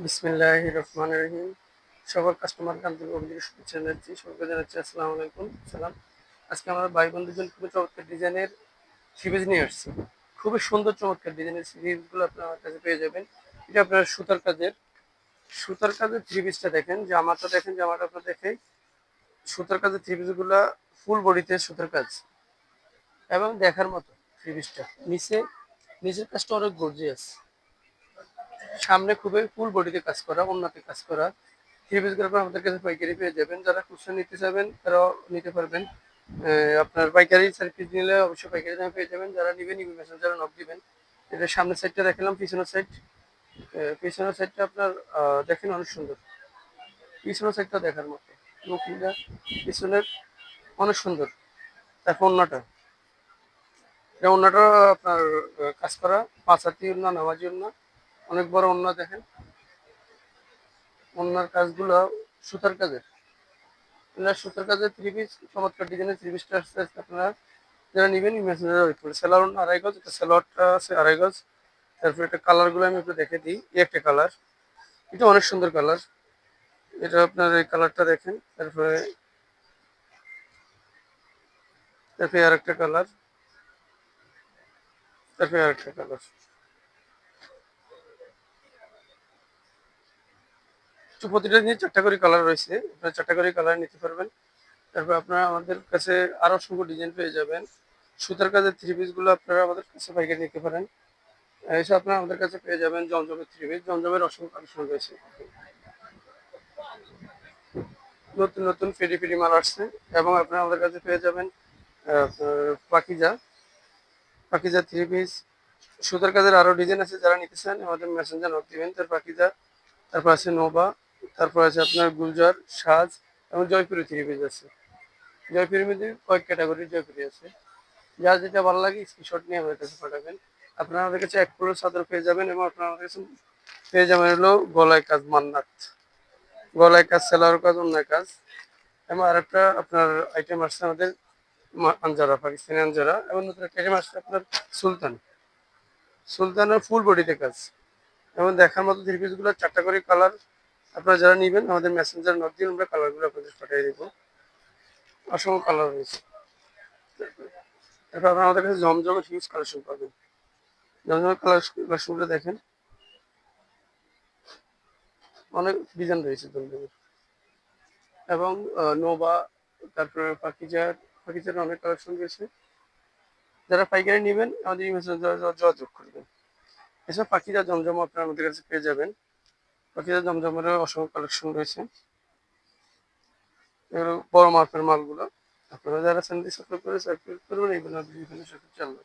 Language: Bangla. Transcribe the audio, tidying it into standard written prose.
বিসমিল্লাহির রহমানির রহিম। সকল কাস্টমারকে আন্তরিক অভিনন্দন শুভেচ্ছা জানাচ্ছি। সকলকে জানাচ্ছি আসসালামু আলাইকুম সালাম। আজকে আমরা ভাই বন্ধুজন খুবই চমৎকার ডিজাইনের সিরিজ নিয়ে আসছি। খুবই সুন্দর চমৎকার ডিজাইনের সিরিজগুলো আপনার আমার কাছে পেয়ে যাবেন। এটা আপনার সুতার কাজের থ্রি পিসটা দেখেন, জামাটা আপনার দেখে সুতার কাজের থ্রি পিসগুলা ফুল বডিতে সুতার কাজ এবং দেখার মতো থ্রি পিসটা। নিচের কাজটা অনেক গর্জিয়াস, সামনে খুবই ফুল বডিতে কাজ করা, ওন্নাতে কাজ করা। থ্রি পিস গুলো আমাদের কাছে পাইকারি পেয়ে যাবেন। যারা খুচরা নিতে চাবেন তারাও নিতে পারবেন। আপনার পাইকারি সার্ভিস নিলে অবশ্যই পাইকারি দামে পেয়ে যাবেন। যারা নিবেন মেসেঞ্জারে নক দিবেন। এটা সামনের সাইডটা দেখালাম, পিছনের সাইডটা আপনার দেখেন অনেক সুন্দর। পিছনের সাইডটা দেখার মতো, লুকিংটা পিছনের অনেক সুন্দর। তারপর ওন্নাটা আপনার কাজ করা, পাঁচ হাতি ওন্না, নামাজি ওন্না, অনেক বড় ওন্না দেখেন। ওন্নার কাজগুলো সুতার কাজের, সুতার কাজের থ্রি পিস, চমৎকার ডিজাইনের থ্রি পিসটা আসছে আজকে। আপনারা যারা নেবেন মেসেঞ্জারে ওয়েট করে। সেলার আড়াই গজ, এটা সেলোয়ারটা আছে আড়াই গজ। তারপরে এটা কালারগুলো আমি একটু দেখে দিই। এই একটা কালার, এটা অনেক সুন্দর কালার। এটা আপনার এই কালারটা দেখেন। তারপরে আর একটা কালার, তারপরে আর একটা কালার। তো প্রতিটা নিয়ে চারটা করে কালার রয়েছে, আপনারা চারটা করে কালার নিতে পারবেন। তারপর আপনারা আমাদের কাছে আরো অসংখ্য ডিজাইন পেয়ে যাবেন। সুতার কাজের থ্রি পিস গুলো আপনারা আমাদের কাছে পাইকারি নিতে পারেন। এসে আপনারা আমাদের কাছে পেয়ে যাবেন জমজমের থ্রি পিস। জমজমের অসংখ্য কালেকশন রয়েছে, নতুন নতুন ফেরি ফেরি মাল আসছে। এবং আপনারা আমাদের কাছে পেয়ে যাবেন আপনার পাকিজা পাকিজা থ্রি পিস। সুতার কাজের আরো ডিজাইন আছে, যারা নিতে চান আমাদের মেসেঞ্জার নক দিবেন। তার পাকিজা, তারপর আছে নোভা, তারপর আছে আপনার গুলজার, সাজ এবং জয়পুরি থ্রি পিস আছে। জয়পুরের মধ্যে কয়েক ক্যাটাগরির জয়পুরি আছে। যার যেটা ভালো লাগে স্ক্রিনশট নিয়ে আমাদের কাছে পাঠাবেন। আপনারা আমাদের কাছে এক পুরো চাদর পেয়ে যাবেন এবং আপনারা আমাদের কাছে পেয়ে যাবেন হলো গলায় কাজ মান্নাত, গলায় কাজ, সেলার কাজ, অন্যায় কাজ। এবং আরেকটা আপনার আইটেম আসছে আমাদের আঞ্জারা, পাকিস্তানি আঞ্জারা। এবং নতুন একটা আইটেম আসছে আপনার সুলতান, সুলতানের ফুল বডিতে কাজ এবং দেখার মতো থ্রি পিসগুলো চারটা করে কালার। আপনারা যারা নেবেন আমাদের মেসেঞ্জার নক দিন, আমরা কালারগুলো আপনাদের পাঠিয়ে দেবো। অসংখ্য কালার রয়েছে। তারপর আপনারা আমাদের কাছে জমজমের হিউজ কালেকশন পাবেন। জমজমের কালেকশনগুলো দেখেন, অনেক ডিজাইন রয়েছে জমজমের। এবং নোভা, তারপরে পাকিজার অনেক কালেকশন রয়েছে। যারা পাইকারি নেবেন আমাদের এই মেসেঞ্জারে যোগাযোগ করবেন। এসব পাখিজা জমজম আপনারা আমাদের কাছে পেয়ে যাবেন। পাখিজা জমজমেরও অসংখ্য কালেকশন রয়েছে, এগুলো বড় মাপের মালগুলো। আপনারা যারা চ্যানেলটি সাবস্ক্রাইব করবেন এইগুলো সাথে চালবে।